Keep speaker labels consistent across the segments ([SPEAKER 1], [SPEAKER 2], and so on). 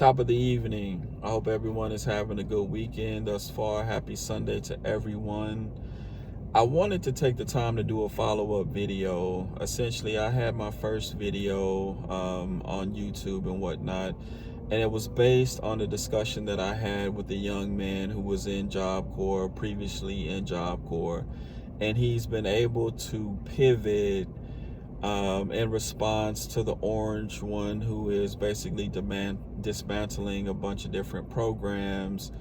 [SPEAKER 1] Top of the evening. I hope everyone is having a good weekend thus far. Happy Sunday to everyone. I wanted to take the time to do a follow-up video. Essentially, I had my first video on YouTube and whatnot, and it was based on a discussion that I had with a young man who was in Job Corp, previously in Job Corp, and he's been able to pivot in response to the orange one, who is basically dismantling a bunch of different programs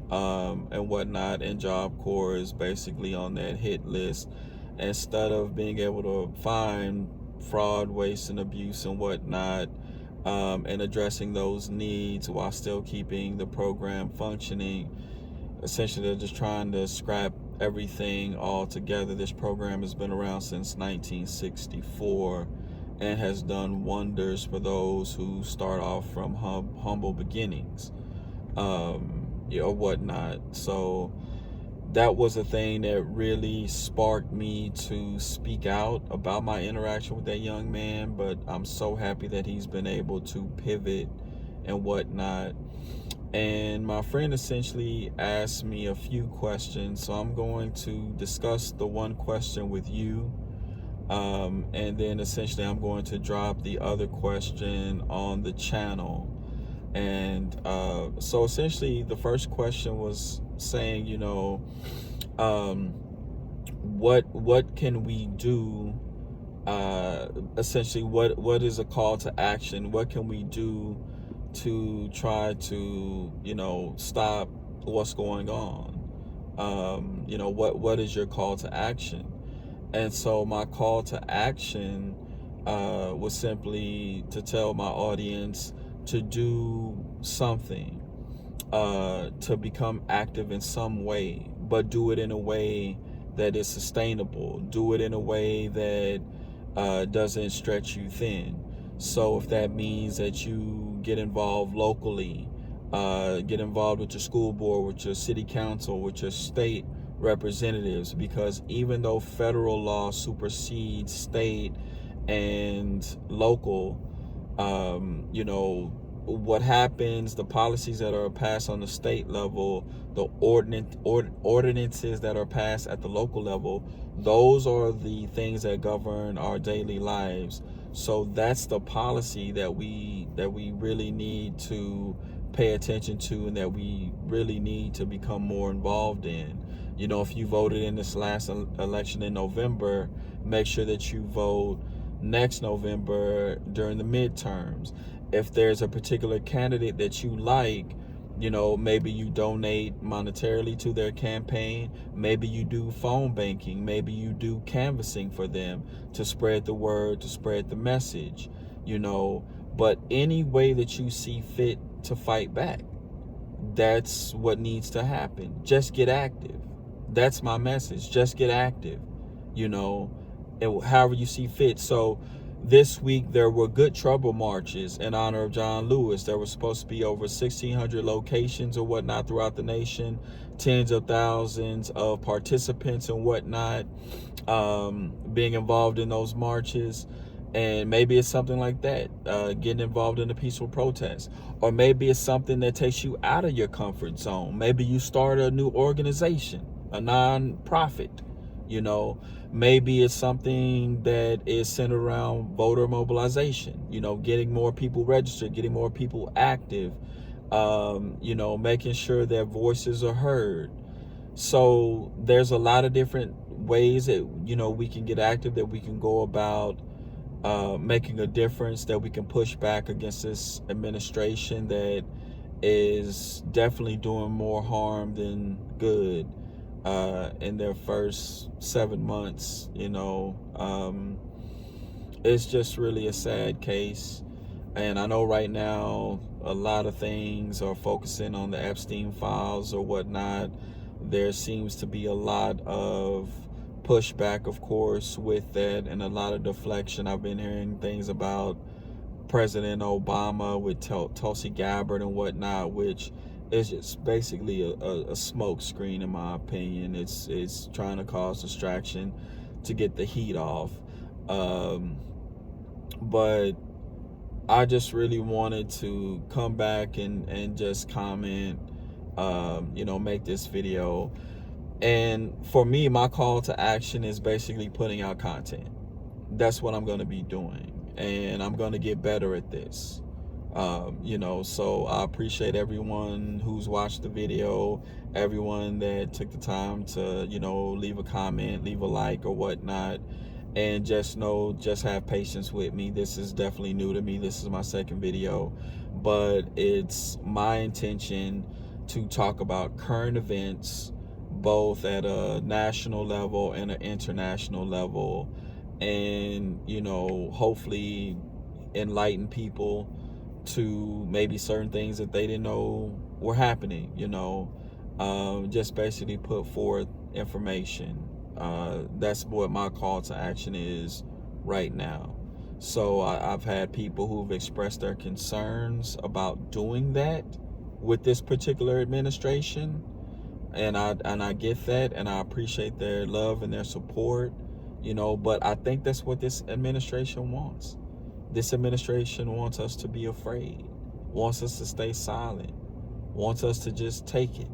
[SPEAKER 1] and whatnot, and Job Corps is basically on that hit list. Instead of being able to find fraud, waste, and abuse and whatnot, and addressing those needs while still keeping the program functioning, essentially they're just trying to scrap everything all together. This program has been around since 1964 and has done wonders for those who start off from humble beginnings, or whatnot. So that was a thing that really sparked me to speak out about my interaction with that young man. But I'm so happy that he's been able to pivot and whatnot. And my friend essentially asked me a few questions, so I'm going to discuss the one question with you, and then essentially I'm going to drop the other question on the channel. And so essentially the first question was saying, what can we do? Essentially, what is a call to action? What can we do to try to stop what's going on? What is your call to action? And so my call to action was simply to tell my audience to do something, to become active in some way, but do it in a way that is sustainable. Do it in a way that doesn't stretch you thin. So if that means that you get involved locally, get involved with your school board, with your city council, with your state representatives, because even though federal law supersedes state and local, what happens, the policies that are passed on the state level, the ordinances that are passed at the local level, those are the things that govern our daily lives. So that's the policy that we really need to pay attention to, and that we really need to become more involved in. If you voted in this last election in November, make sure that you vote next November during the midterms. If there's a particular candidate that you like, maybe you donate monetarily to their campaign. Maybe you do phone banking. Maybe you do canvassing for them to spread the word, to spread the message, But any way that you see fit to fight back, that's what needs to happen. Just get active. That's my message. Just get active, and however you see fit. So this week there were Good Trouble marches in honor of John Lewis. There were supposed to be over 1,600 locations or whatnot throughout the nation, tens of thousands of participants and whatnot being involved in those marches. And maybe it's something like that, getting involved in a peaceful protest. Or maybe it's something that takes you out of your comfort zone. Maybe you start a new organization, a non-profit. Maybe it's something that is centered around voter mobilization, getting more people registered, getting more people active, making sure their voices are heard. So there's a lot of different ways that, we can get active, that we can go about making a difference, that we can push back against this administration that is definitely doing more harm than good in their first 7 months. It's just really a sad case. And I know right now a lot of things are focusing on the Epstein files or whatnot. There seems to be a lot of pushback, of course, with that, and a lot of deflection. I've been hearing things about President Obama with Tulsi Gabbard and whatnot, which is just basically a smoke screen, in my opinion. It's trying to cause distraction to get the heat off. But I just really wanted to come back and just comment, make this video. And for me, my call to action is basically putting out content. That's what I'm going to be doing, and I'm going to get better at this. So I appreciate everyone who's watched the video, everyone that took the time to, leave a comment, leave a like or whatnot. And just have patience with me. This is definitely new to me. This is my second video, but it's my intention to talk about current events, both at a national level and an international level, and hopefully enlighten people to maybe certain things that they didn't know were happening. Just basically put forth information. That's what my call to action is right now. So I've had people who've expressed their concerns about doing that with this particular administration, and I get that, and I appreciate their love and their support, but I think that's what this administration wants. This administration wants us to be afraid, wants us to stay silent, wants us to just take it,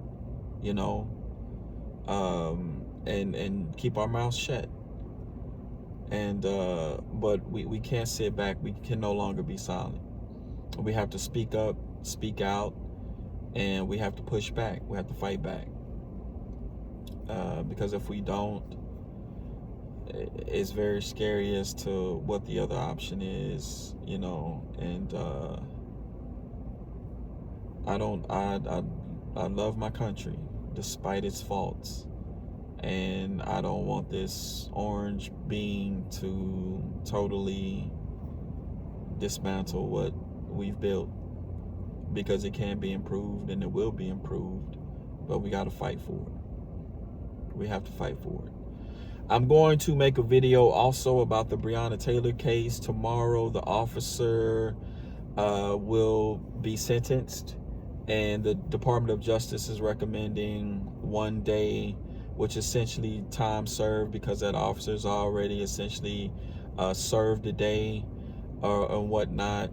[SPEAKER 1] and keep our mouths shut. And but we can't sit back. We can no longer be silent. We have to speak up, speak out, and we have to push back. We have to fight back. Because if we don't, it's very scary as to what the other option is, and I love my country despite its faults, and I don't want this orange bean to totally dismantle what we've built, because it can be improved and it will be improved, but we got to fight for it. We have to fight for it. I'm going to make a video also about the Breonna Taylor case tomorrow. The officer will be sentenced, and the Department of Justice is recommending 1 day, which essentially time served, because that officer's already essentially served a day or whatnot.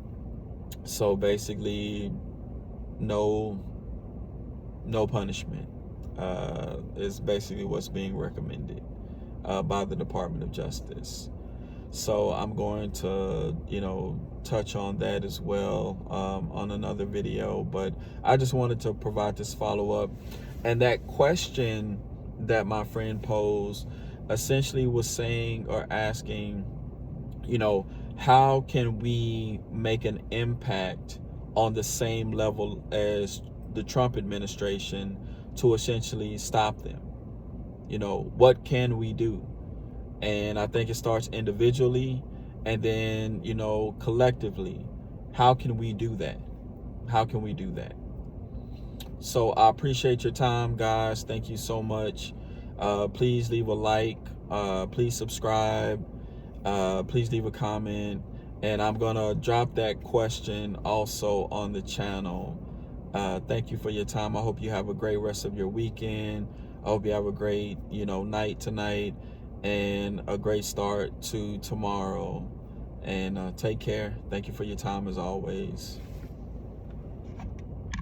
[SPEAKER 1] So basically, no punishment is basically what's being recommended by the Department of Justice. So I'm going to, touch on that as well on another video. But I just wanted to provide this follow-up. And that question that my friend posed essentially was saying or asking, how can we make an impact on the same level as the Trump administration to essentially stop them? What can we do? And I think it starts individually, and then, collectively. How can we do that? How can we do that? So I appreciate your time, guys. Thank you so much. Please leave a like. Please subscribe. Please leave a comment. And I'm going to drop that question also on the channel. Thank you for your time. I hope you have a great rest of your weekend. I hope you have a great, night tonight, and a great start to tomorrow. And take care. Thank you for your time as always.